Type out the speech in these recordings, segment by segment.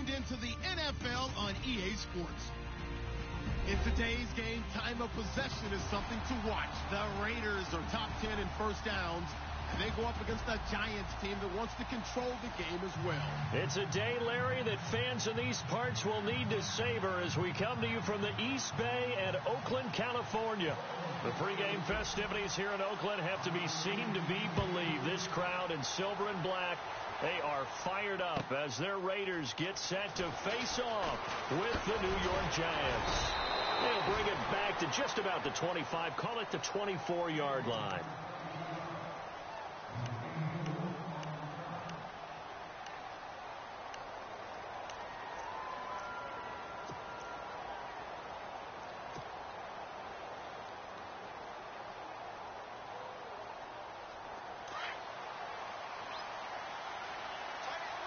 tuned into the NFL on EA Sports. In today's game, time of possession is something to watch. The Raiders are top 10 in first downs, and they go up against a Giants team that wants to control the game as well. It's a day, Larry, that fans in these parts will need to savor as we come to you from the East Bay and Oakland, California. The pregame festivities here in Oakland have to be seen to be believed. This crowd in silver and black, they are fired up as their Raiders get set to face off with the New York Giants. They'll bring it back to just about the 25, call it the 24-yard line.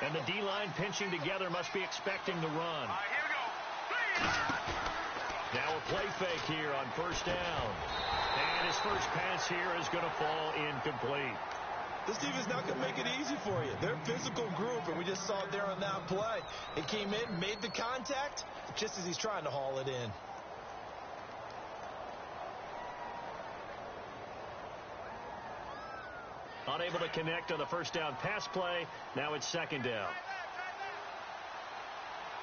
And the D-line pinching together must be expecting the run. Here we go. Now a play fake here on first down. And his first pass here is going to fall incomplete. This defense not going to make it easy for you. They're a physical group, and we just saw it there on that play. It came in, made the contact, just as he's trying to haul it in. Unable to connect on the first down pass play. Now it's second down.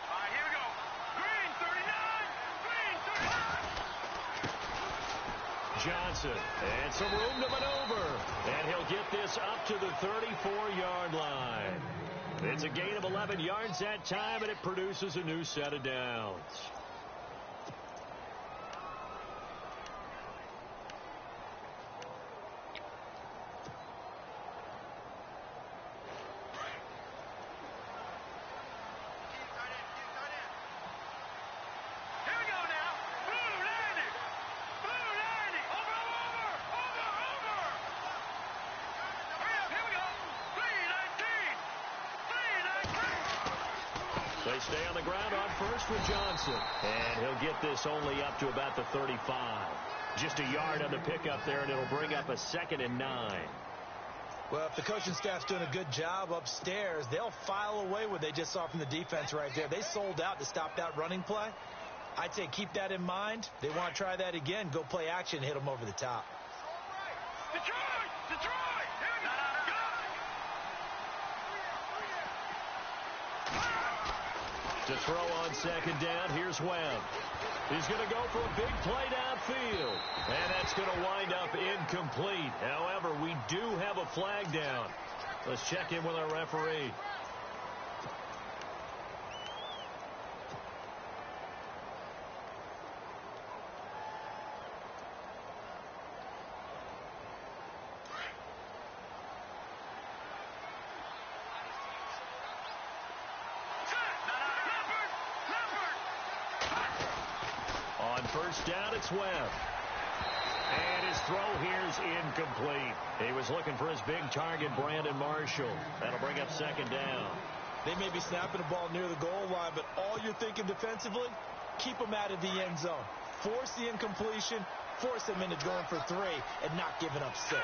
Here we go. Green, 39. Green, 39. Johnson. And some room to maneuver. And he'll get this up to the 34-yard line. It's a gain of 11 yards that time, and it produces a new set of downs. They stay on the ground on first with Johnson. And he'll get this only up to about the 35. Just a yard on the pickup there, and it'll bring up a 2nd and 9. Well, if the coaching staff's doing a good job upstairs, they'll file away what they just saw from the defense right there. They sold out to stop that running play. I'd say keep that in mind. They want to try that again. Go play action and hit them over the top. Detroit! Detroit! Here we go! To throw on second down, here's Webb. He's going to go for a big play downfield. And that's going to wind up incomplete. However, we do have a flag down. Let's check in with our referee. First down, it's Webb. And his throw here's incomplete. He was looking for his big target, Brandon Marshall. That'll bring up second down. They may be snapping the ball near the goal line, but all you're thinking defensively, keep them out of the end zone. Force the incompletion, force them into going for 3, and not giving up 6.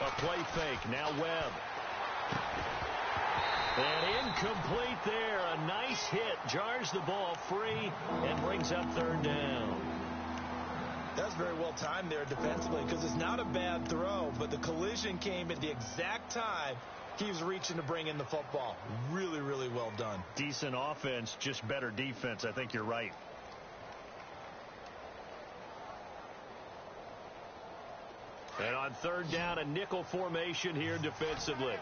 A play fake, now Webb. And incomplete there. A nice hit. Jars the ball free and brings up third down. That's very well timed there defensively because it's not a bad throw, but the collision came at the exact time he was reaching to bring in the football. Really, really well done. Decent offense, just better defense. I think you're right. And on third down, a nickel formation here defensively.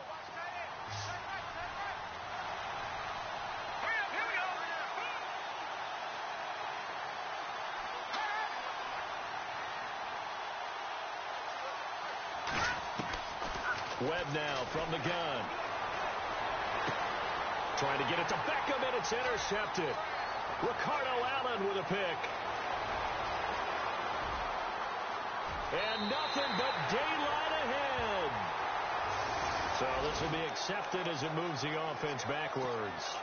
Webb now from the gun. Trying to get it to Beckham, and it's intercepted. Ricardo Allen with a pick. And nothing but daylight ahead. So this will be accepted as it moves the offense backwards.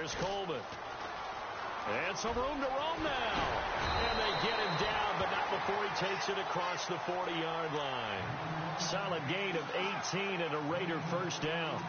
Here's Coleman. And some room to roam now. And they get him down, but not before he takes it across the 40-yard line. Solid gain of 18 and a Raider first down.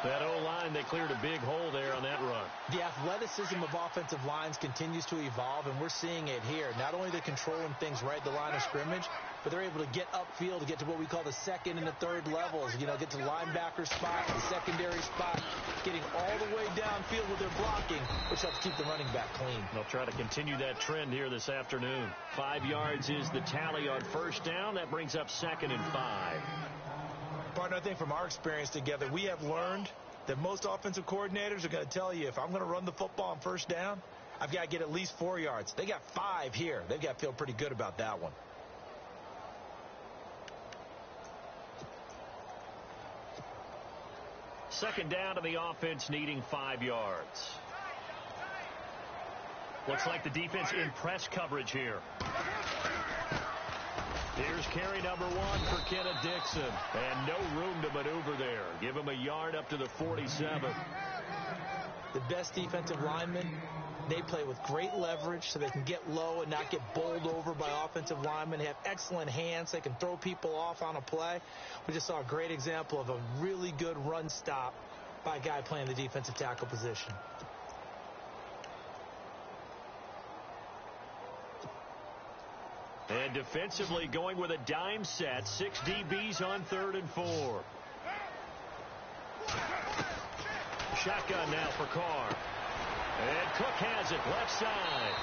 That O-line, they cleared a big hole there on that run. The athleticism of offensive lines continues to evolve, and we're seeing it here. Not only they're controlling things right at the line of scrimmage, but they're able to get upfield to get to what we call the second and the third levels. You know, get to the linebacker spot, the secondary spot, getting all the way downfield with their blocking, which helps keep the running back clean. They'll try to continue that trend here this afternoon. 5 yards is the tally on first down. That brings up 2nd and 5. Partner, I think from our experience together, we have learned that most offensive coordinators are going to tell you, if I'm going to run the football on first down, I've got to get at least 4 yards. They got 5 here. They've got to feel pretty good about that one. Second down to the offense, needing 5 yards. Looks like the defense in press coverage here. Here's carry number 1 for Kenneth Dixon. And no room to maneuver there. Give him a yard up to the 47. The best defensive linemen, they play with great leverage so they can get low and not get bowled over by offensive linemen. They have excellent hands. They can throw people off on a play. We just saw a great example of a really good run stop by a guy playing the defensive tackle position. And defensively going with a dime set. 6 DBs on 3rd and 4. Shotgun now for Carr. And Cook has it left side.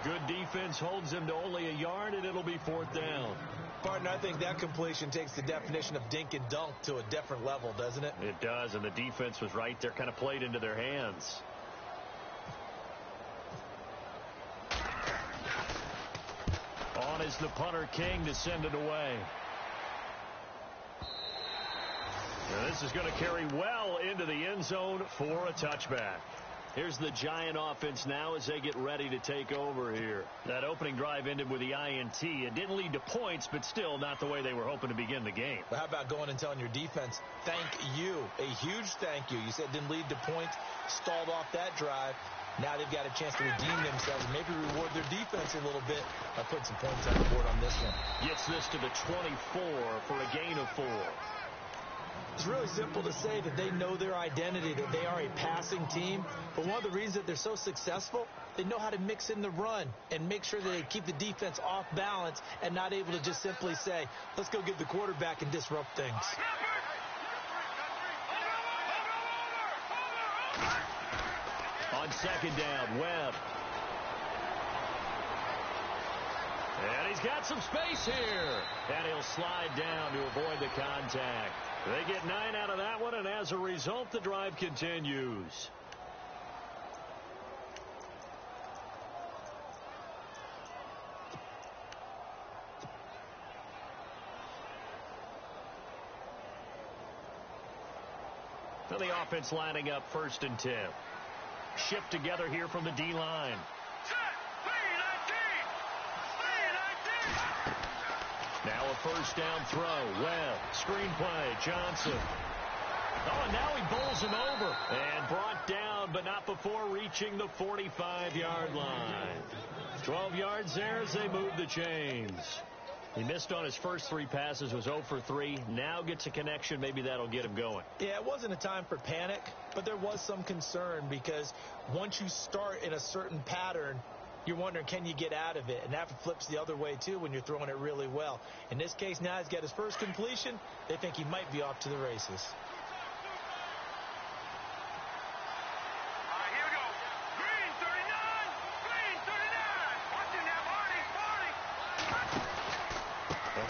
Good defense holds him to only a yard, and it'll be 4th down. Partner, I think that completion takes the definition of dink and dunk to a different level, doesn't it? It does, and the defense was right there, kind of played into their hands. On is the punter, King, to send it away. Now this is going to carry well into the end zone for a touchback. Here's the Giant offense now as they get ready to take over here. That opening drive ended with the INT. It didn't lead to points, but still not the way they were hoping to begin the game. But how about going and telling your defense, thank you, a huge thank you. You said it didn't lead to points, stalled off that drive. Now they've got a chance to redeem themselves and maybe reward their defense a little bit by putting some points on the board on this one. Gets this to the 24 for a gain of 4. It's really simple to say that they know their identity, that they are a passing team. But one of the reasons that they're so successful, they know how to mix in the run and make sure that they keep the defense off balance and not able to just simply say, let's go get the quarterback and disrupt things. On second down, Webb. And he's got some space here. And he'll slide down to avoid the contact. They get 9 out of that one, and as a result, the drive continues. So the offense lining up 1st and 10. Shift together here from the D-line. Now a first down throw. Webb, screen play, Johnson. Oh, and now he bowls him over. And brought down, but not before reaching the 45-yard line. 12 yards there as they move the chains. He missed on his first 3 passes, was 0 for 3. Now gets a connection. Maybe that'll get him going. Yeah, it wasn't a time for panic, but there was some concern because once you start in a certain pattern, you're wondering, can you get out of it? And that flips the other way, too, when you're throwing it really well. In this case, now he's got his first completion. They think he might be off to the races.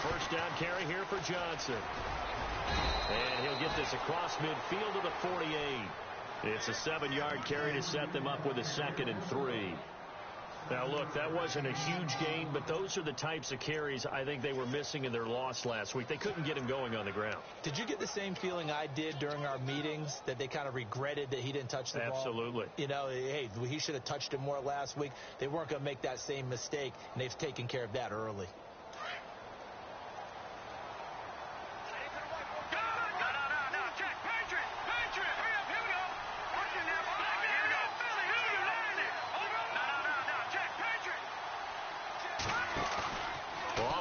First down carry here for Johnson. And he'll get this across midfield to the 48. It's a 7-yard carry to set them up with a 2nd and 3. Now, look, that wasn't a huge gain, but those are the types of carries I think they were missing in their loss last week. They couldn't get him going on the ground. Did you get the same feeling I did during our meetings, that they kind of regretted that he didn't touch the ball? Absolutely. You know, hey, he should have touched it more last week. They weren't going to make that same mistake, and they've taken care of that early.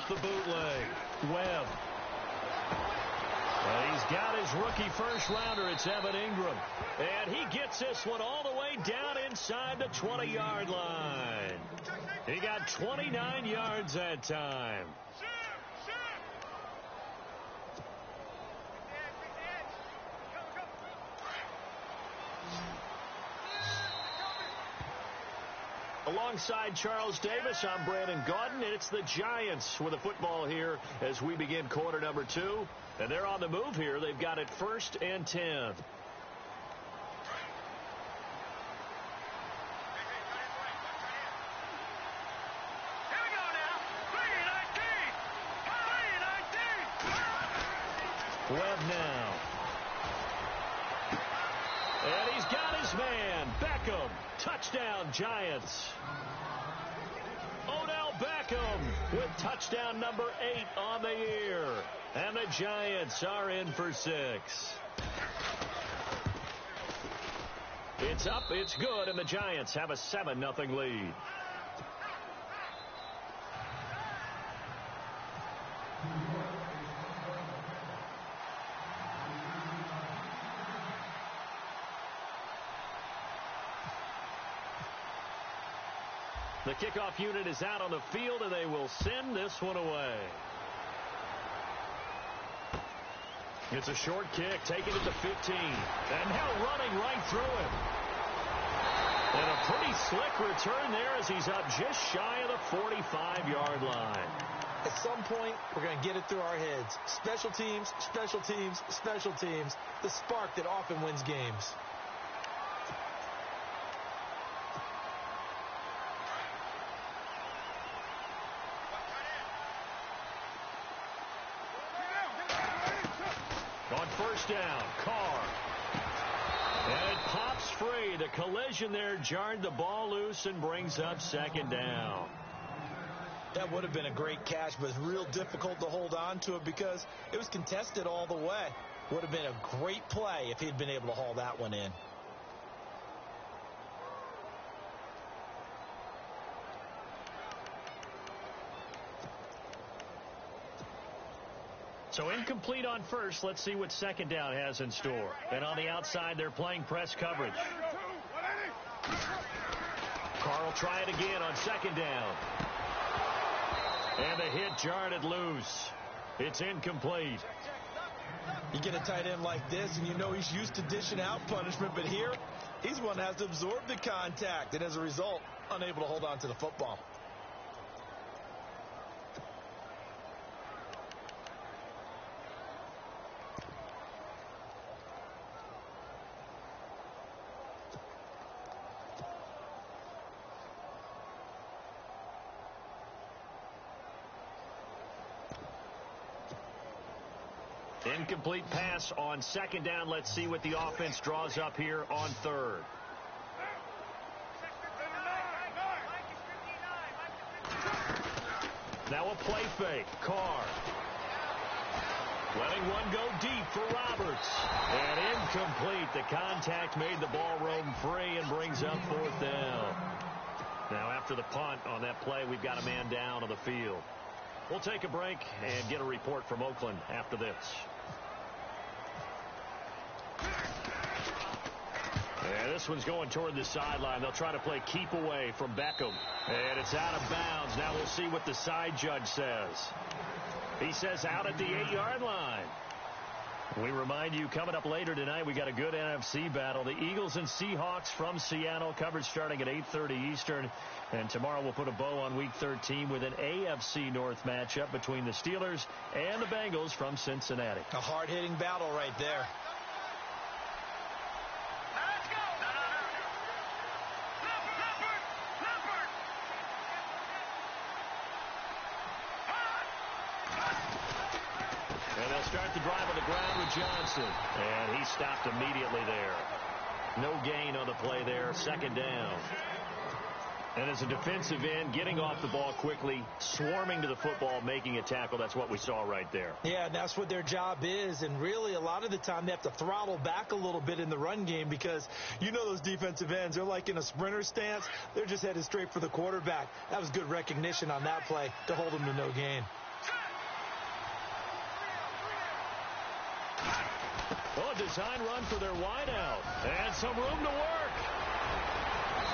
off the bootleg. Webb. He's got his rookie first-rounder. It's Evan Ingram. And he gets this one all the way down inside the 20-yard line. He got 29 yards that time. Alongside Charles Davis, I'm Brandon Gaudin, and it's the Giants with the football here as we begin quarter number 2. And they're on the move here. They've got it 1st and 10. Here we go now. 3-19. Webb now. And he's got his man, Beckham. Touchdown, Giants. Odell Beckham with touchdown number 8 on the year. And the Giants are in for 6. It's up, it's good, and the Giants have a 7-0 lead. The kickoff unit is out on the field, and they will send this one away. It's a short kick, taken at the 15. And now running right through it. And a pretty slick return there as he's up just shy of the 45-yard line. At some point, we're going to get it through our heads. Special teams, special teams, special teams. The spark that often wins games. On first down, Carr. And it pops free. The collision there jarred the ball loose and brings up 2nd down. That would have been a great catch, but it's real difficult to hold on to it because it was contested all the way. Would have been a great play if he'd been able to haul that one in. So incomplete on first. Let's see what 2nd down has in store. And on the outside, they're playing press coverage. Carr will try it again on 2nd down. And the hit jarred it loose. It's incomplete. You get a tight end like this, and you know he's used to dishing out punishment, but here, he's one that has to absorb the contact, and as a result, unable to hold on to the football. Incomplete pass on 2nd down. Let's see what the offense draws up here on 3rd. Now a play fake. Carr. Letting one go deep for Roberts. And incomplete. The contact made the ball roam free and brings up 4th down. Now after the punt on that play, we've got a man down on the field. We'll take a break and get a report from Oakland after this. And this one's going toward the sideline. They'll try to play keep away from Beckham. And it's out of bounds. Now we'll see what the side judge says. He says out at the 8-yard line. We remind you, coming up later tonight, we got a good NFC battle. The Eagles and Seahawks from Seattle, coverage starting at 8:30 Eastern. And tomorrow we'll put a bow on Week 13 with an AFC North matchup between the Steelers and the Bengals from Cincinnati. A hard-hitting battle right there. Start the drive on the ground with Johnson. And he stopped immediately there. No gain on the play there. 2nd down. And as a defensive end, getting off the ball quickly, swarming to the football, making a tackle. That's what we saw right there. Yeah, and that's what their job is. And really, a lot of the time, they have to throttle back a little bit in the run game because you know those defensive ends, they're like in a sprinter stance. They're just headed straight for the quarterback. That was good recognition on that play to hold them to no gain. Oh, a design run for their wideout. And some room to work.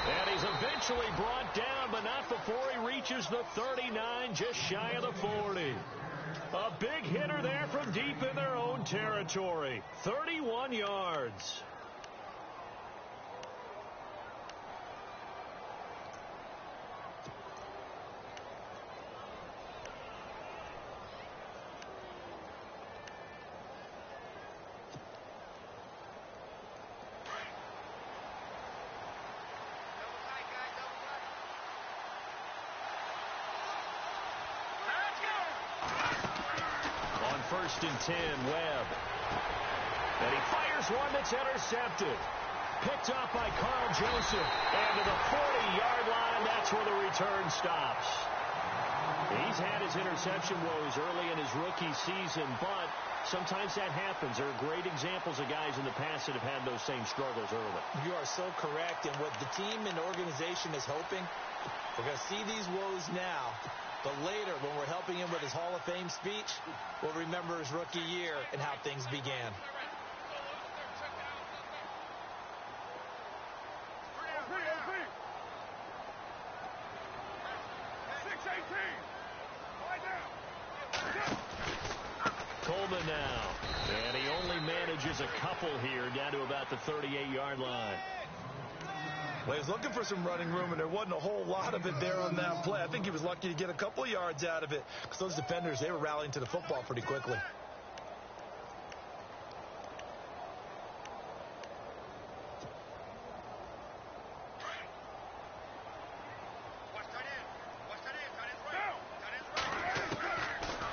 And he's eventually brought down, but not before he reaches the 39, just shy of the 40. A big hitter there from deep in their own territory. 31 yards. First and 10, Webb. And he fires one that's intercepted. Picked up by Carl Joseph. And to the 40-yard line, that's where the return stops. He's had his interception woes early in his rookie season, but sometimes that happens. There are great examples of guys in the past that have had those same struggles early. You are so correct. And what the team and organization is hoping, we're going to see these woes now. But later, when we're helping him with his Hall of Fame speech, we'll remember his rookie year and how things began. Coleman now. And he only manages a couple here down to about the 38-yard line. Well, he was looking for some running room, and there wasn't a whole lot of it there on that play. I think he was lucky to get a couple of yards out of it because those defenders, they were rallying to the football pretty quickly.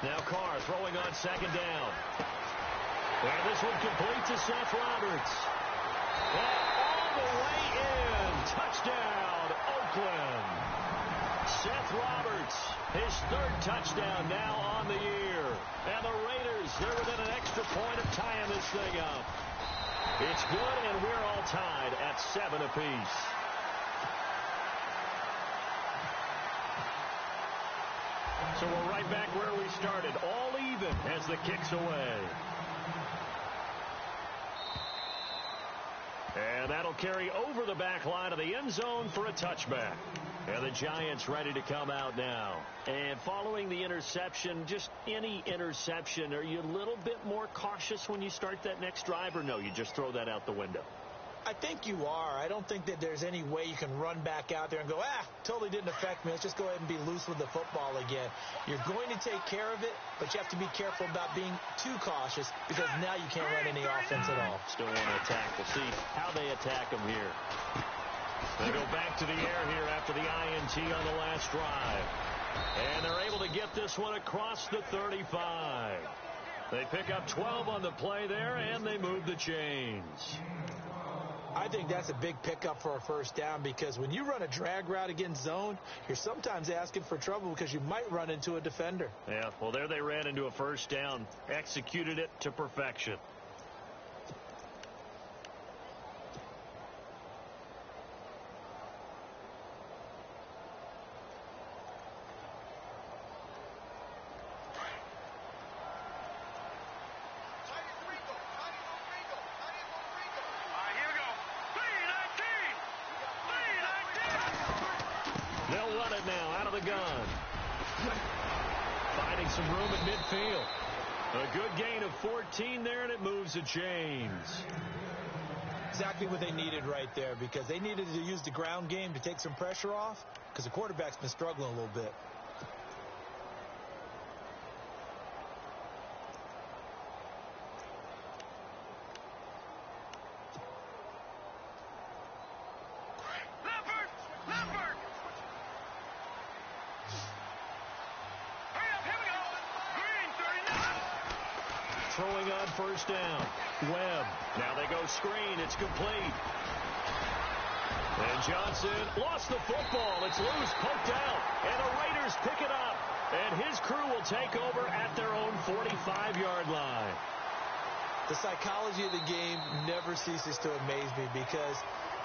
Now Carr throwing on second down. And this one complete to Seth Roberts. And all the way in. Touchdown, Oakland. Seth Roberts, his third touchdown now on the year. And the Raiders, they're within an extra point of tying this thing up. It's good, and we're all tied at 7 apiece. So we're right back where we started, all even as the kick's away. And that'll carry over the back line of the end zone for a touchback. And the Giants ready to come out now. And following the interception, just any interception, are you a little bit more cautious when you start that next drive, or no, you just throw that out the window? I think you are. I don't think that there's any way you can run back out there and go, totally didn't affect me. Let's just go ahead and be loose with the football again. You're going to take care of it, but you have to be careful about being too cautious because now you can't run any offense at all. Still want to attack. We'll see how they attack them here. They go back to the air here after the INT on the last drive. And they're able to get this one across the 35. They pick up 12 on the play there, and they move the chains. I think that's a big pickup for a first down because when you run a drag route against zone, you're sometimes asking for trouble because you might run into a defender. Yeah, well, there they ran into a first down, executed it to perfection. Finding some room in midfield. A good gain of 14 there, and it moves the chains. Exactly what they needed right there because they needed to use the ground game to take some pressure off because the quarterback's been struggling a little bit. Throwing on first down. Webb. Now they go screen. It's complete. And Johnson lost the football. It's loose, poked out. And the Raiders pick it up. And his crew will take over at their own 45-yard line. The psychology of the game never ceases to amaze me because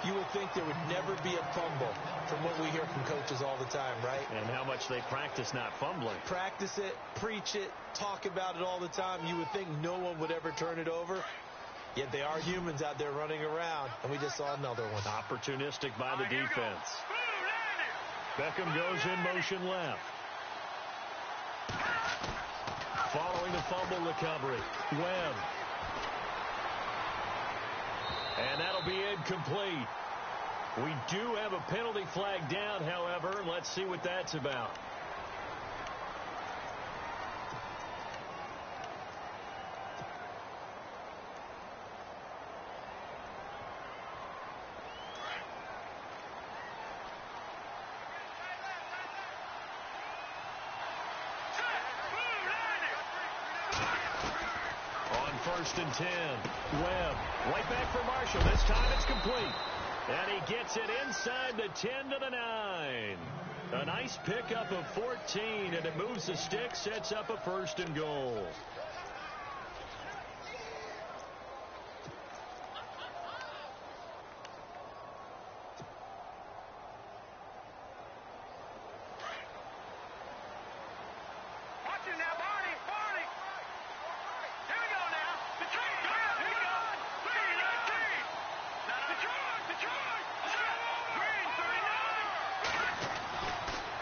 you would think there would never be a fumble from what we hear from coaches all the time, right? And how much they practice not fumbling. Practice it, preach it, talk about it all the time. You would think no one would ever turn it over. Yet they are humans out there running around, and we just saw another one. Opportunistic by the defense. Beckham goes in motion left. Following the fumble recovery, Webb. And that'll be incomplete. We do have a penalty flag down, however. Let's see what that's about. First and 10. Webb right back for Marshall. This time it's complete. And he gets it inside the 10 to the 9. A nice pickup of 14, and it moves the stick, sets up a first and goal.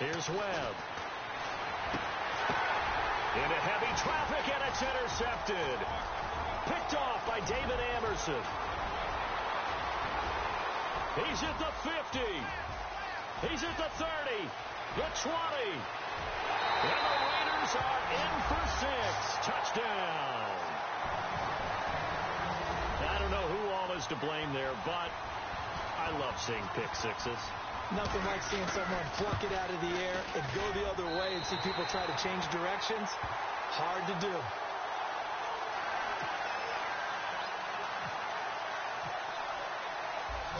Here's Webb. Into heavy traffic, and it's intercepted. Picked off by David Amerson. He's at the 50. He's at the 30. The 20. And the Raiders are in for 6. Touchdown. I don't know who all is to blame there, but I love seeing pick sixes. Nothing like seeing someone pluck it out of the air and go the other way and see people try to change directions. Hard to do.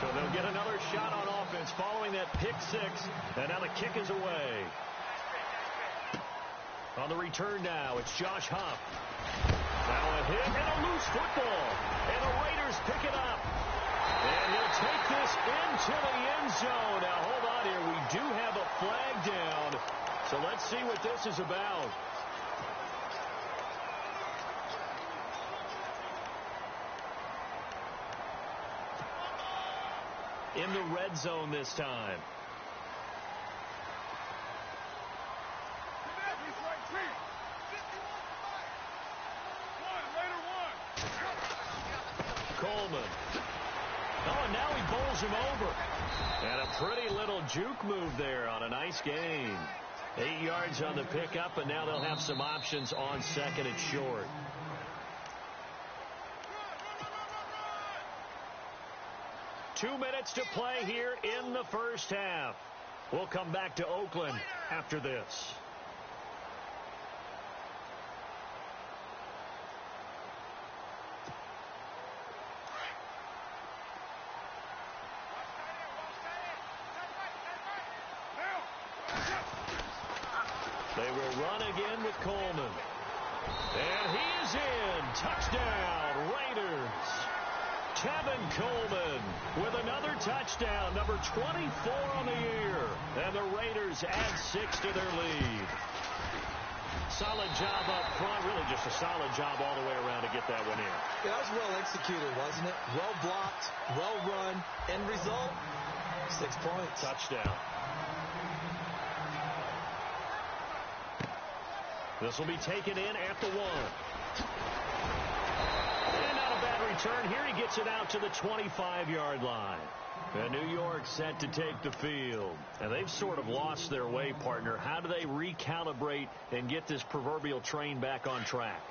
So they'll get another shot on offense following that pick six, and now the kick is away. On the return now, it's Josh Huff. Now a hit and a loose football, and the Raiders pick it up. And he'll take this into the end zone. Now, hold on here. We do have a flag down. So let's see what this is about. In the red zone this time. Coleman. Oh, and now he bowls him over. And a pretty little juke move there on a nice gain. 8 yards on the pickup, and now they'll have some options on second and short. Two minutes to play here in the first half. We'll come back to Oakland after this. They will run again with Coleman. And he is in. Touchdown, Raiders. Tevin Coleman with another touchdown, number 24 on the year. And the Raiders add 6 to their lead. Solid job up front, really just a solid job all the way around to get that one in. Yeah, that was well executed, wasn't it? Well blocked, well run. End result, 6 points. Touchdown. This will be taken in at the 1. And not a bad return here. He gets it out to the 25-yard line. And New York set to take the field. And they've sort of lost their way, partner. How do they recalibrate and get this proverbial train back on track?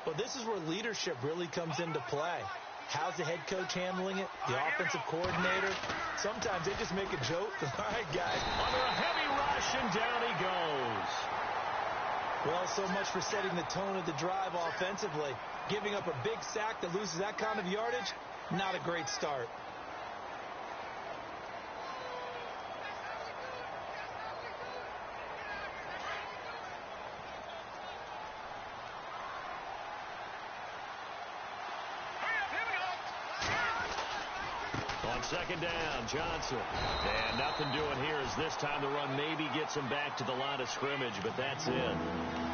Well, this is where leadership really comes into play. How's the head coach handling it? The offensive coordinator? Sometimes they just make a joke. All right, guys. Under a heavy rush, and down he goes. Well, so much for setting the tone of the drive offensively. Giving up a big sack that loses that kind of yardage, not a great start. On second down, Johnson. And nothing doing here as this time the run maybe gets him back to the line of scrimmage, but that's it.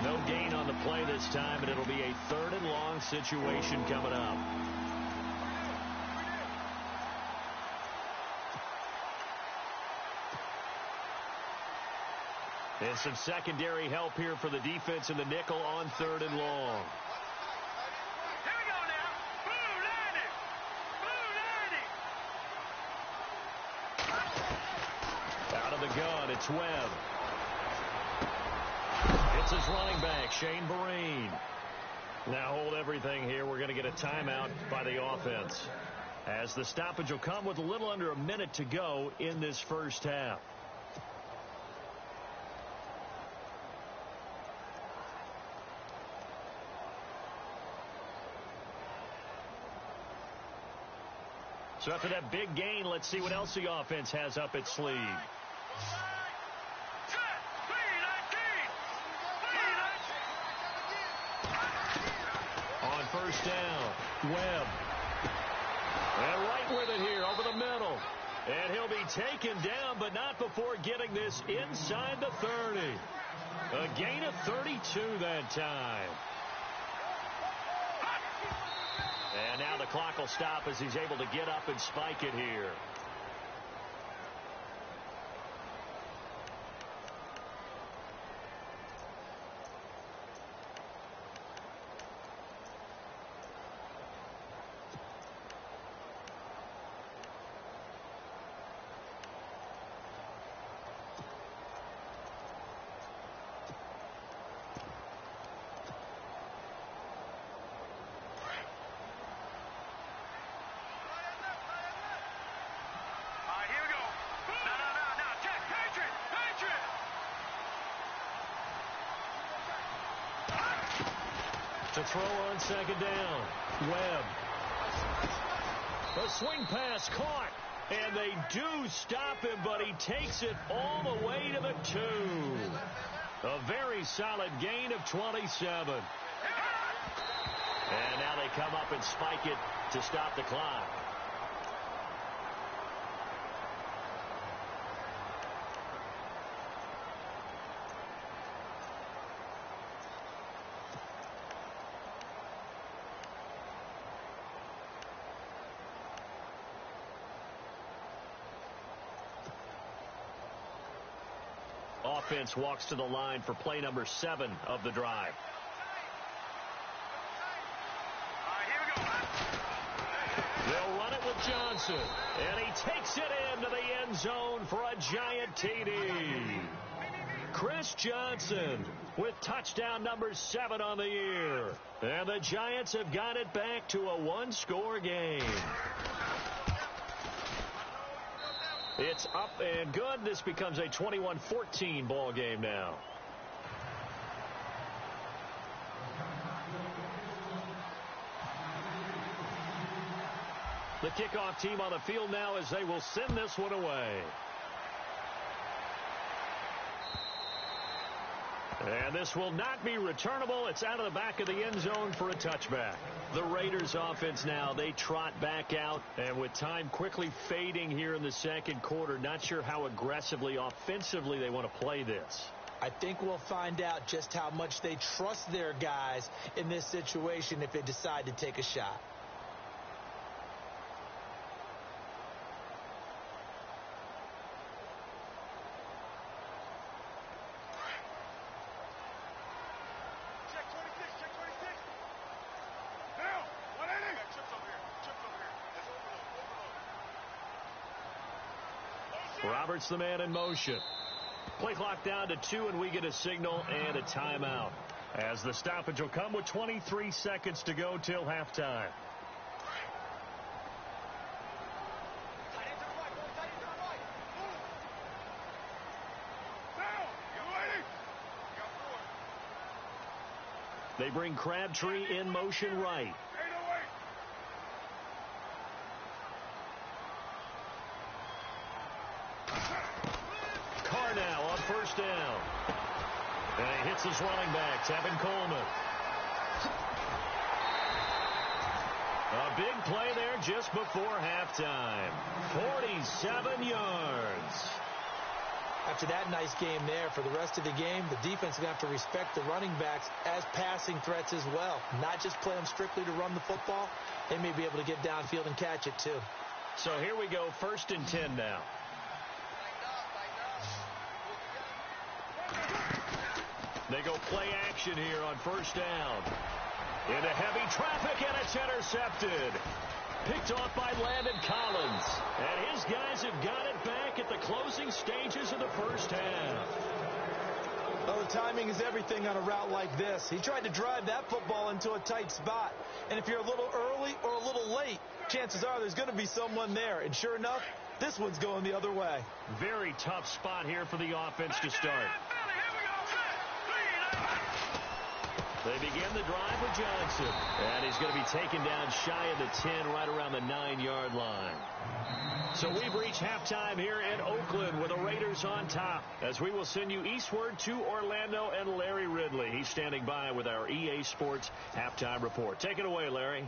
No gain on the play this time, and it'll be a 3rd and long situation coming up. And some secondary help here for the defense in the nickel on 3rd and long. Here we go now. Blue 90. Blue 90. Out of the gun, it's Webb. It's his running back, Shane Vereen. Now hold everything here. We're going to get a timeout by the offense, as the stoppage will come with a little under a minute to go in this first half. So after that big gain, let's see what else the offense has up its sleeve. On first down, Webb. And right with it here over the middle. And he'll be taken down, but not before getting this inside the 30. A gain of 32 that time. And now the clock will stop as he's able to get up and spike it here. To throw on 2nd down, Webb. A swing pass caught, and they do stop him, but he takes it all the way to the 2. A very solid gain of 27. And now they come up and spike it to stop the clock. Offense walks to the line for play number 7 of the drive. They'll run it with Johnson, and he takes it into the end zone for a Giant TD. Chris Johnson with touchdown number 7 on the year. And the Giants have got it back to a 1-score game. It's up and good. This becomes a 21-14 ball game now. The kickoff team on the field now as they will send this one away. And this will not be returnable. It's out of the back of the end zone for a touchback. The Raiders offense now, they trot back out, and with time quickly fading here in the second quarter, not sure how aggressively offensively they want to play this. I think we'll find out just how much they trust their guys in this situation if they decide to take a shot. Roberts the man in motion. Play clock down to 2, and we get a signal and a timeout, as the stoppage will come with 23 seconds to go till halftime. They bring Crabtree in motion right. Now on first down. And he hits his running back, Tevin Coleman. A big play there just before halftime. 47 yards. After that nice game there, for the rest of the game, the defense is going to have to respect the running backs as passing threats as well. Not just play them strictly to run the football. They may be able to get downfield and catch it too. So here we go, 1st and 10 now. They go play action here on first down. Into heavy traffic, and it's intercepted. Picked off by Landon Collins. And his guys have got it back at the closing stages of the first half. Well, the timing is everything on a route like this. He tried to drive that football into a tight spot. And if you're a little early or a little late, chances are there's going to be someone there. And sure enough, this one's going the other way. Very tough spot here for the offense to start. They begin the drive with Johnson. And he's going to be taken down shy of the 10, right around the 9-yard line. So we've reached halftime here in Oakland with the Raiders on top, as we will send you eastward to Orlando and Larry Ridley. He's standing by with our EA Sports halftime report. Take it away, Larry.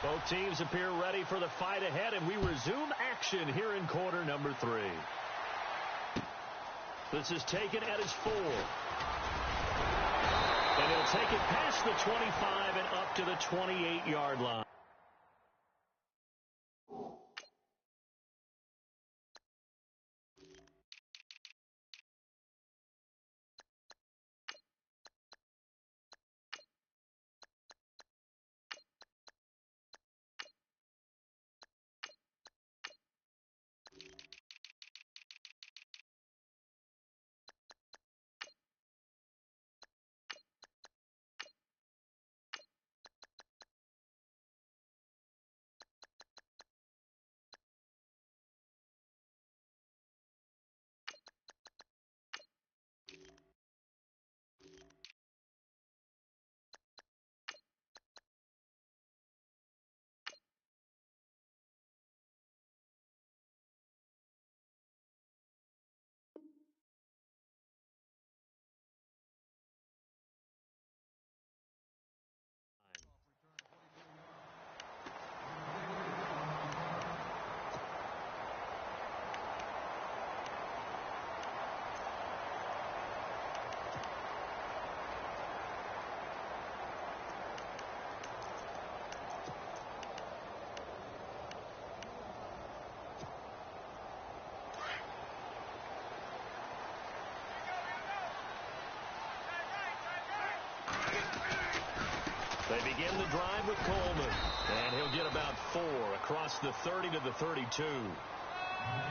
Both teams appear ready for the fight ahead, and we resume action here in quarter number 3. This is taken at his 4. And he'll take it past the 25 and up to the 28-yard line. They begin the drive with Coleman, and he'll get about 4 across the 30 to the 32.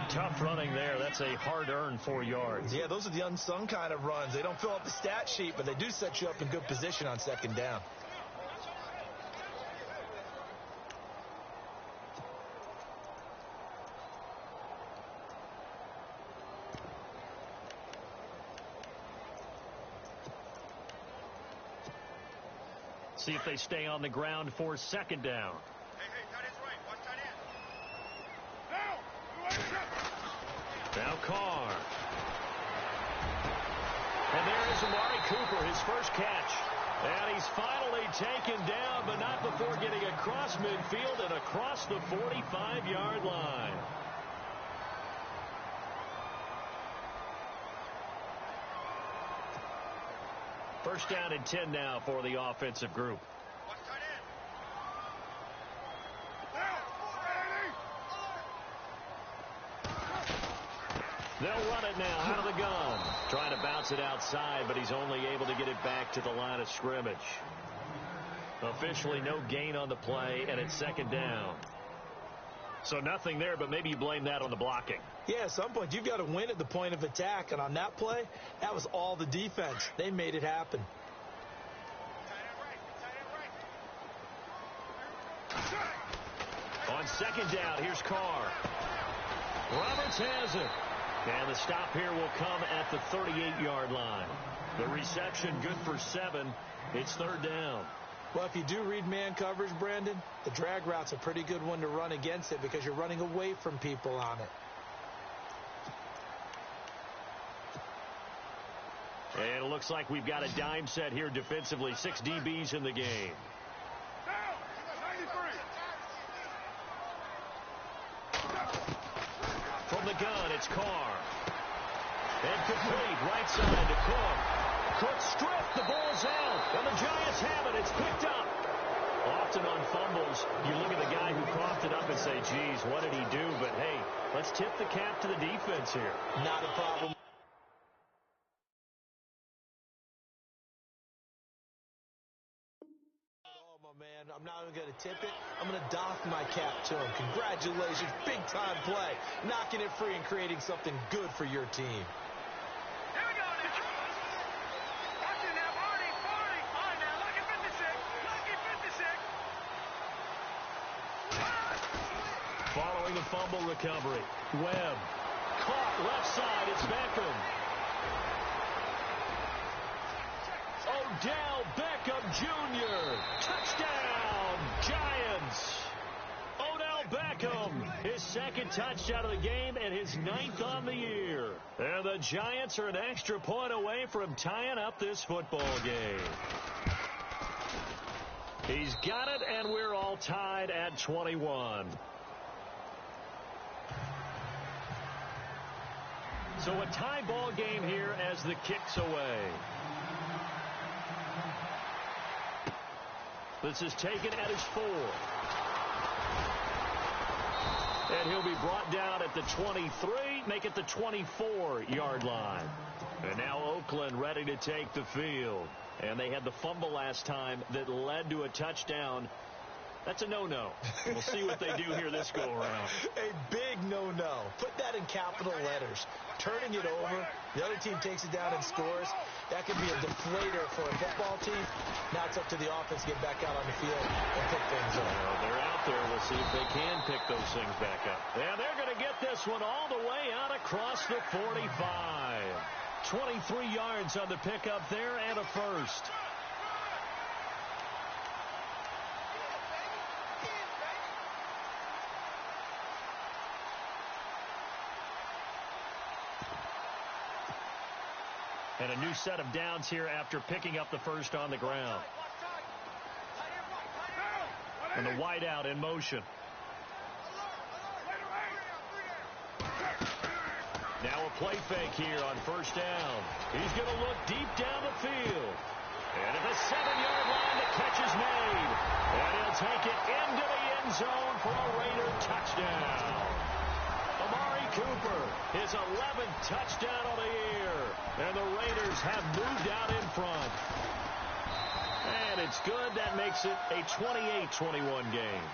Tough running there. That's a hard-earned 4 yards. Yeah, those are the unsung kind of runs. They don't fill up the stat sheet, but they do set you up in good position on second down. See if they stay on the ground for second down. Hey, tight end's right. Watch tight end. Now Carr. And there is Amari Cooper, his first catch. And he's finally taken down, but not before getting across midfield and across the 45-yard line. First down and 10 now for the offensive group. Watch tight end. They'll run it now out of the gun. Trying to bounce it outside, but he's only able to get it back to the line of scrimmage. Officially no gain on the play, and it's second down. So nothing there, but maybe you blame that on the blocking. Yeah, at some point, you've got to win at the point of attack. And on that play, that was all the defense. They made it happen. On second down, here's Carr. Roberts has it. And the stop here will come at the 38-yard line. The reception good for 7. It's third down. Well, if you do read man coverage, Brandon, the drag route's a pretty good one to run against it because you're running away from people on it. And it looks like we've got a dime set here defensively. 6 DBs in the game. From the gun, it's Carr. And complete, right side to Cook. Cook stripped, the ball's out, and the Giants have it. It's picked up. Often on fumbles, sometimes you look at the guy who coughed it up and say, geez, what did he do? But, hey, let's tip the cap to the defense here. Not a problem. Oh, my man, I'm not even going to tip it. I'm going to doff my cap to him. Congratulations, big-time play. Knocking it free and creating something good for your team. Following the fumble recovery, Webb caught left side. It's Beckham. Odell Beckham Jr. Touchdown, Giants. Odell Beckham, his second touchdown of the game and his 9th on the year. And the Giants are an extra point away from tying up this football game. He's got it, and we're all tied at 21. So a tie ball game here as the kick's away. This is taken at his 4. And he'll be brought down at the 23, make it the 24-yard line. And now Oakland ready to take the field. And they had the fumble last time that led to a touchdown. That's a no-no. We'll see what they do here this go-around. A big no-no. Put that in capital letters. Turning it over, the other team takes it down and scores. That could be a deflator for a football team. Now it's up to the offense to get back out on the field and pick things up. They're out there. We'll see if they can pick those things back up. And they're going to get this one all the way out across the 45. 23 yards on the pickup there and a first. And a new set of downs here after picking up the first on the ground. And the wideout in motion. Now a play fake here on first down. He's going to look deep down the field. And at the 7-yard line, the catch is made. And he'll take it into the end zone for a Raider touchdown. Amari Cooper, his 11th touchdown of the year. And the Raiders have moved out in front. And it's good. That makes it a 28-21 game.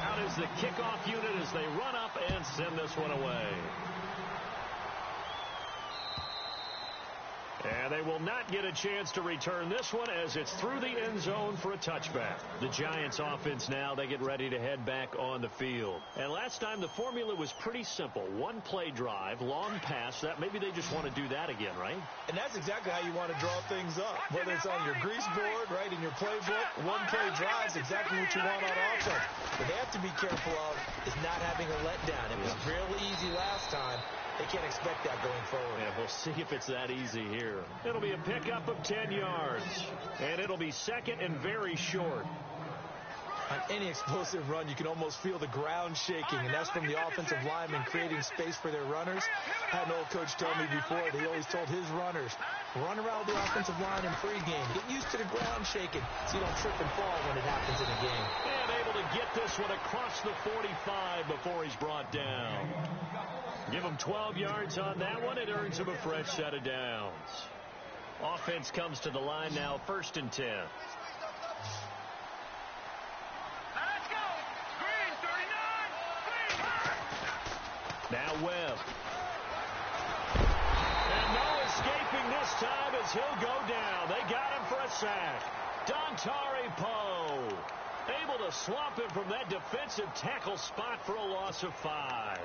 Out is the kickoff unit as they run up and send this one away. And they will not get a chance to return this one as it's through the end zone for a touchback. The Giants offense now, they get ready to head back on the field. And last time the formula was pretty simple. One play drive, long pass. That maybe they just want to do that again, right? And that's exactly how you want to draw things up. Whether it's on your grease board, right, in your playbook, one play drive is exactly what you want on offense. What they have to be careful of is not having a letdown. It was really easy last time. They can't expect that going forward. Yeah, we'll see if it's that easy here. It'll be a pickup of 10 yards. And it'll be second and very short. On any explosive run, you can almost feel the ground shaking, and that's from the offensive linemen creating space for their runners. I had an old coach tell me before, that he always told his runners, run around the offensive line in pregame. Get used to the ground shaking so you don't trip and fall when it happens in a game. And able to get this one across the 45 before he's brought down. Give him 12 yards on that one. It earns him a fresh set of downs. Offense comes to the line now, 1st and 10. Let's go. Green, 39. Green. Now Webb. And no escaping this time as he'll go down. They got him for a sack. Dontari Poe able to swamp him from that defensive tackle spot for a loss of 5.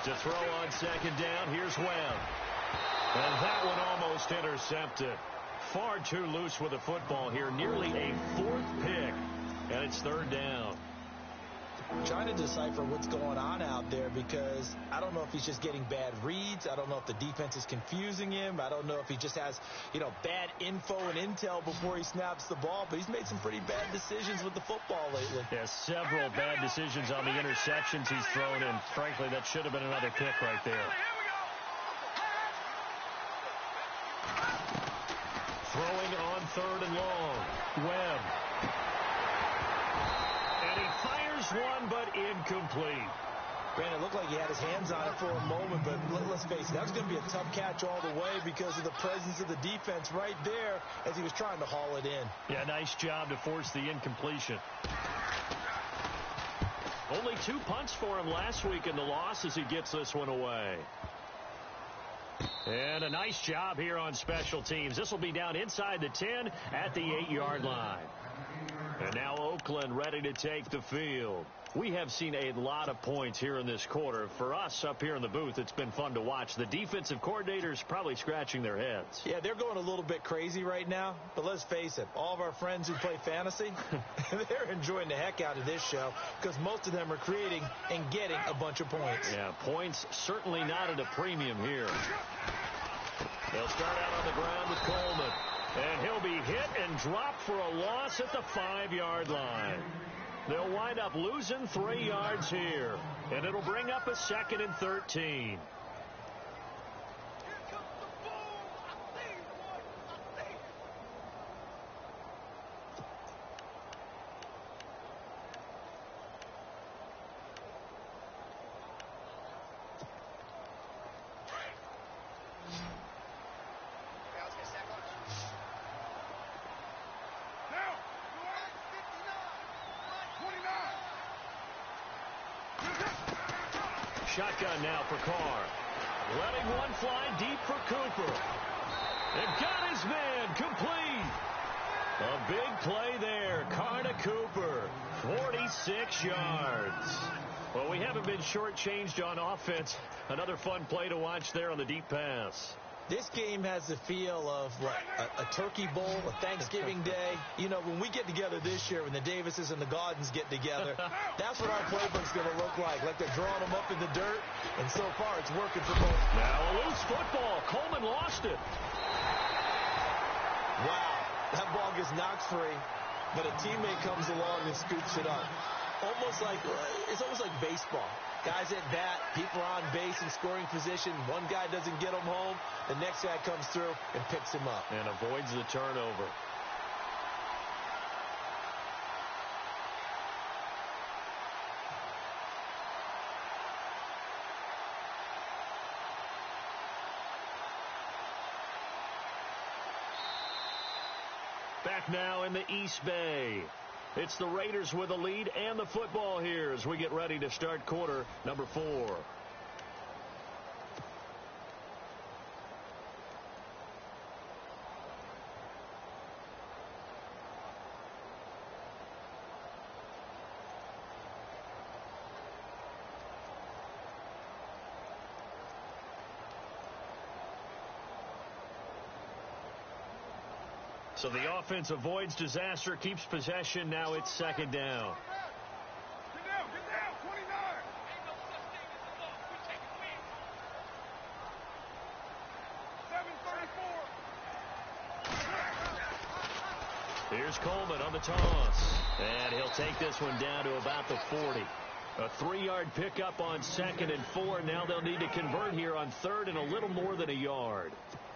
To throw on 2nd down, here's Webb. And that one almost intercepted. Far too loose with the football here. Nearly a 4th pick. And it's 3rd down. Trying to decipher what's going on out there because I don't know if he's just getting bad reads. I don't know if the defense is confusing him. I don't know if he just has, bad info and intel before he snaps the ball. But he's made some pretty bad decisions with the football lately. Yeah, several bad decisions on the interceptions he's thrown in. Frankly, that should have been another pick right there. Throwing on 3rd and long. Webb. And he fires one, but incomplete. Granted, it looked like he had his hands on it for a moment, but let's face it, that was going to be a tough catch all the way because of the presence of the defense right there as he was trying to haul it in. Yeah, nice job to force the incompletion. Only 2 punts for him last week in the loss as he gets this one away. And a nice job here on special teams. This will be down inside the 10 at the 8-yard line. And now Oakland ready to take the field. We have seen a lot of points here in this quarter. For us up here in the booth, it's been fun to watch. The defensive coordinators probably scratching their heads. Yeah, they're going a little bit crazy right now. But let's face it, all of our friends who play fantasy, they're enjoying the heck out of this show because most of them are creating and getting a bunch of points. Yeah, points certainly not at a premium here. They'll start out on the ground with Coleman. And he'll be hit and dropped for a loss at the 5-yard line. They'll wind up losing 3 yards here. And it'll bring up a 2nd and 13. Shotgun now for Carr. Letting one fly deep for Cooper. And got his man complete. A big play there. Carr to Cooper. 46 yards. Well, we haven't been shortchanged on offense. Another fun play to watch there on the deep pass. This game has the feel of a turkey bowl, a Thanksgiving day. When we get together this year, when the Davises and the Gaudens get together, that's what our playbook's going to look like. Like they're drawing them up in the dirt, and so far it's working for both. Now a loose football. Coleman lost it. Wow, that ball gets knocked free, but a teammate comes along and scoops it up. It's almost like baseball. Guys at bat, people are on base in scoring position. One guy doesn't get him home. The next guy comes through and picks him up. And avoids the turnover. Back now in the East Bay. It's the Raiders with a lead and the football here as we get ready to start quarter number 4. So the offense avoids disaster, keeps possession. Now it's 2nd down. Get down, 29. Here's Coleman on the toss. And he'll take this one down to about the 40. A 3-yard pickup on 2nd and 4. Now they'll need to convert here on 3rd and a little more than a yard.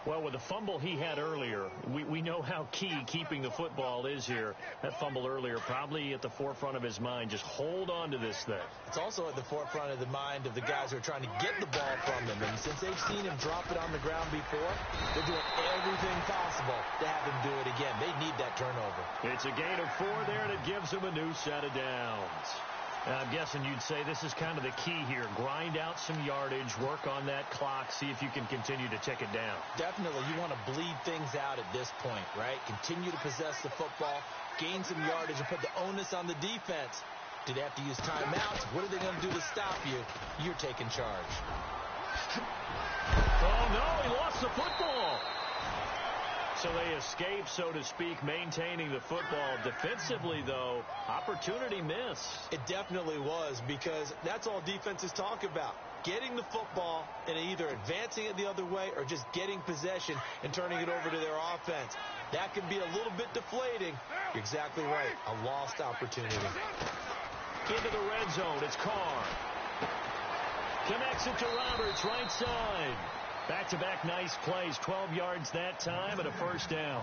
Well, with the fumble he had earlier, we know how key keeping the football is here. That fumble earlier probably at the forefront of his mind. Just hold on to this thing. It's also at the forefront of the mind of the guys who are trying to get the ball from him. And since they've seen him drop it on the ground before, they're doing everything possible to have him do it again. They need that turnover. It's a gain of 4 there, and it gives him a new set of downs. I'm guessing you'd say this is kind of the key here. Grind out some yardage, work on that clock, see if you can continue to tick it down. Definitely. You want to bleed things out at this point, right? Continue to possess the football, gain some yardage, and put the onus on the defense. Do they have to use timeouts? What are they going to do to stop you? You're taking charge. Oh, no, he lost the football. So they escape, so to speak, maintaining the football. Defensively, though, opportunity miss. It definitely was, because that's all defenses talk about. Getting the football and either advancing it the other way or just getting possession and turning it over to their offense. That can be a little bit deflating. You're exactly right. A lost opportunity. Into the red zone. It's Carr. Connects it to Roberts, right side. Back-to-back nice plays. 12 yards that time and a first down.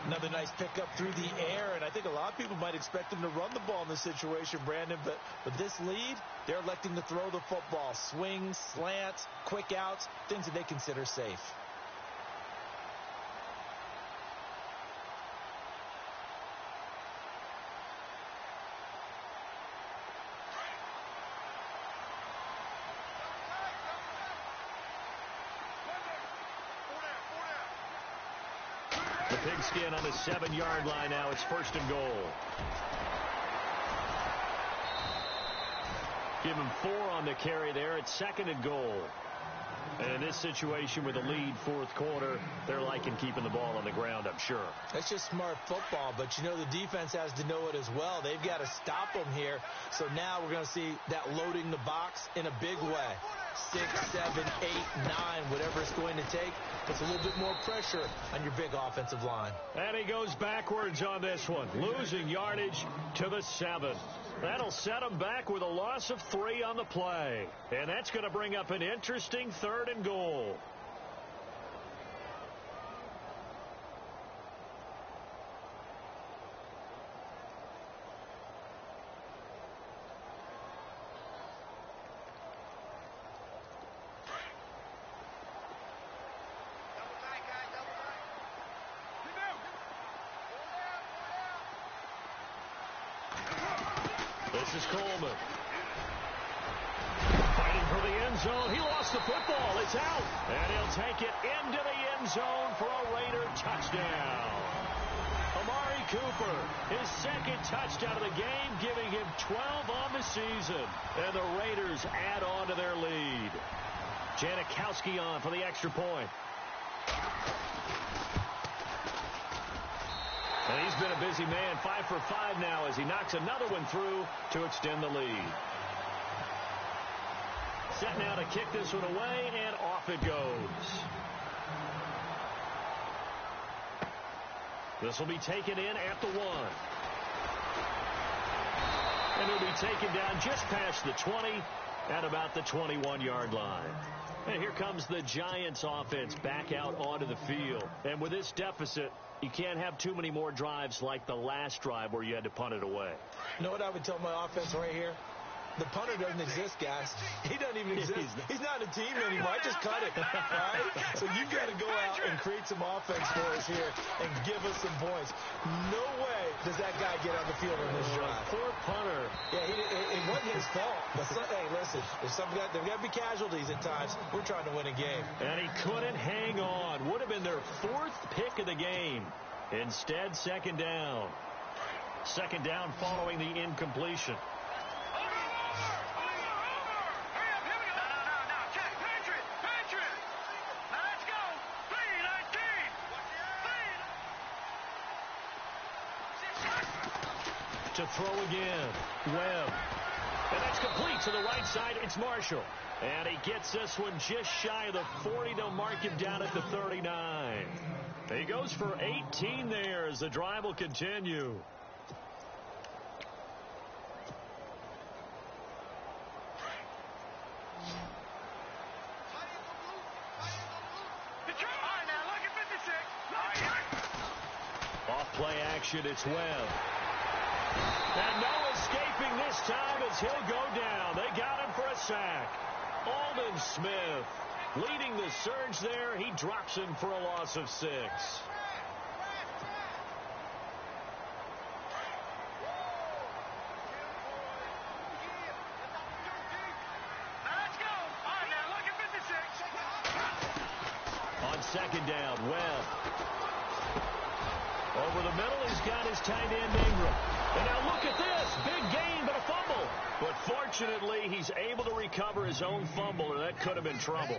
Another nice pickup through the air, and I think a lot of people might expect him to run the ball in this situation, Brandon, but with this lead, they're electing to throw the football. Swings, slants, quick outs, things that they consider safe. The pigskin on the 7-yard line now. It's first and goal. Give him 4 on the carry there. It's second and goal. And in this situation with a lead, fourth quarter, they're liking keeping the ball on the ground, I'm sure. That's just smart football, but you know the defense has to know it as well. They've got to stop them here. So now we're going to see that loading the box in a big way. 6, 7, 8, 9, whatever it's going to take. Puts a little bit more pressure on your big offensive line. And he goes backwards on this one, losing yardage to the 7. That'll set him back with a loss of 3 on the play. And that's going to bring up an interesting third and goal. This is Coleman. Fighting for the end zone. He lost the football. It's out. And he'll take it into the end zone for a Raider touchdown. Amari Cooper, his second touchdown of the game, giving him 12 on the season. And the Raiders add on to their lead. Janikowski on for the extra point. And he's been a busy man, 5 for 5 now as he knocks another one through to extend the lead. Set now to kick this one away, and off it goes. This will be taken in at the 1. And it'll be taken down just past the 20 at about the 21-yard line. And here comes the Giants offense back out onto the field. And with this deficit, you can't have too many more drives like the last drive where you had to punt it away. You know what I would tell my offense right here? The punter doesn't exist, guys. He doesn't even exist. He's not a team anymore. I just cut it. All right? So you've got to go out and create some offense for us here and give us some points. No way does that guy get on the field on this drive. Poor punter. Yeah, it wasn't his fault. But hey, listen, there's got to be casualties at times. We're trying to win a game. And he couldn't hang on. Would have been their 4th pick of the game. Instead, second down. Second down following the incompletion. To throw again. Webb. And that's complete to the right side. It's Marshall. And he gets this one just shy of the 40. They'll mark him down at the 39. He goes for 18 there as the drive will continue. Off play action. It's Webb. And no escaping this time as he'll go down. They got him for a sack. Aldon Smith leading the surge there. He drops him for a loss of 6. On second down, Webb. Over the middle, he's got his tight end Ingram. And now look at this. Big gain, but a fumble. But fortunately, he's able to recover his own fumble, or that could have been trouble.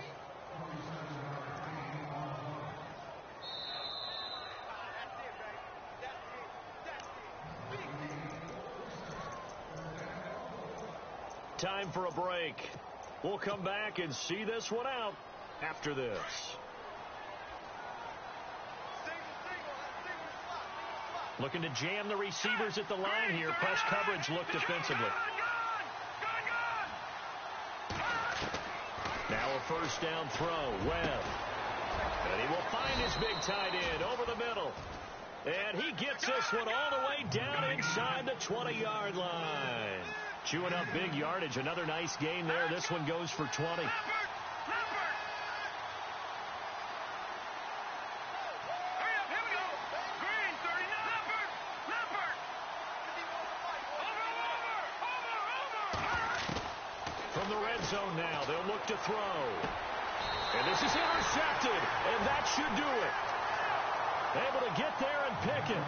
break. We'll come back and see this one out after this. Looking to jam the receivers at the line here. Press coverage look defensively. Now a first down throw. Webb. And he will find his big tight end over the middle. And he gets this one all the way down inside the 20-yard line. Chewing up big yardage. Another nice gain there. This one goes for 20. From the red zone now, they'll look to throw. And this is intercepted, and that should do it. Able to get there and pick it.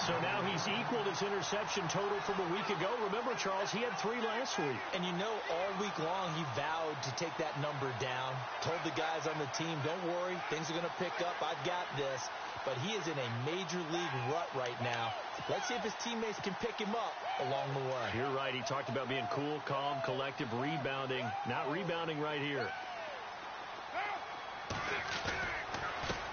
So now he's equaled his interception total from a week ago. Remember, Charles, he had 3 last week. And you know, all week long he vowed to take that number down. Told the guys on the team, don't worry, things are going to pick up. I've got this. But he is in a major league rut right now. Let's see if his teammates can pick him up along the way. You're right. He talked about being cool, calm, collective, rebounding. Not rebounding right here.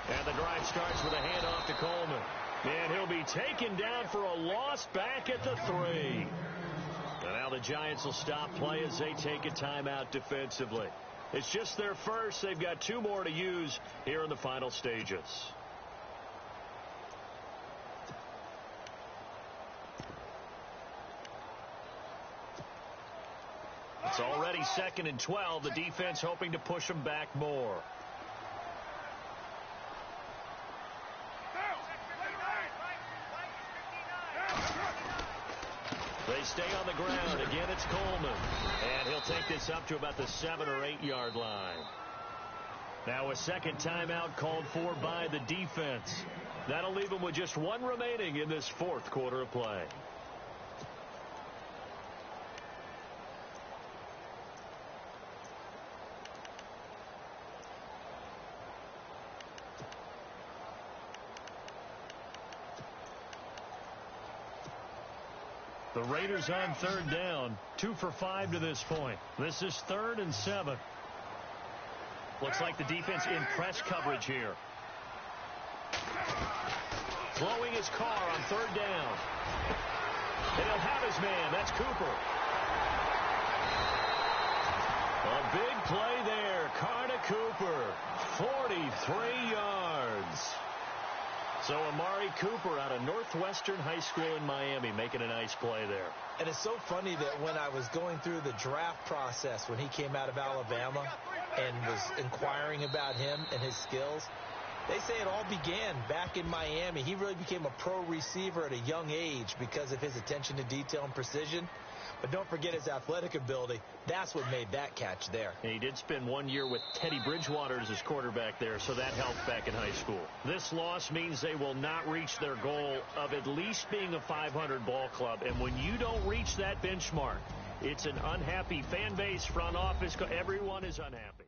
And the drive starts with a handoff to Coleman. And he'll be taken down for a loss back at the 3. And now the Giants will stop play as they take a timeout defensively. It's just their first. They've got 2 more to use here in the final stages. It's already 2nd and 12. The defense hoping to push them back more. They stay on the ground. Again, it's Coleman. And he'll take this up to about the 7 or 8 yard line. Now a second timeout called for by the defense. That'll leave them with just 1 remaining in this 4th quarter of play. The Raiders on 3rd down, 2 for 5 to this point. This is 3rd and 7. Looks like the defense in press coverage here. Throwing his car on 3rd down. And he'll have his man. That's Cooper. A big play there. Carr to Cooper. 43 yards. So Amari Cooper out of Northwestern High School in Miami making a nice play there. And it's so funny that when I was going through the draft process when he came out of Alabama and was inquiring about him and his skills, they say it all began back in Miami. He really became a pro receiver at a young age because of his attention to detail and precision. But don't forget his athletic ability. That's what made that catch there. And he did spend 1 year with Teddy Bridgewater as his quarterback there, so that helped back in high school. This loss means they will not reach their goal of at least being a 500 ball club. And when you don't reach that benchmark, it's an unhappy fan base, front office. Everyone is unhappy.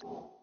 it.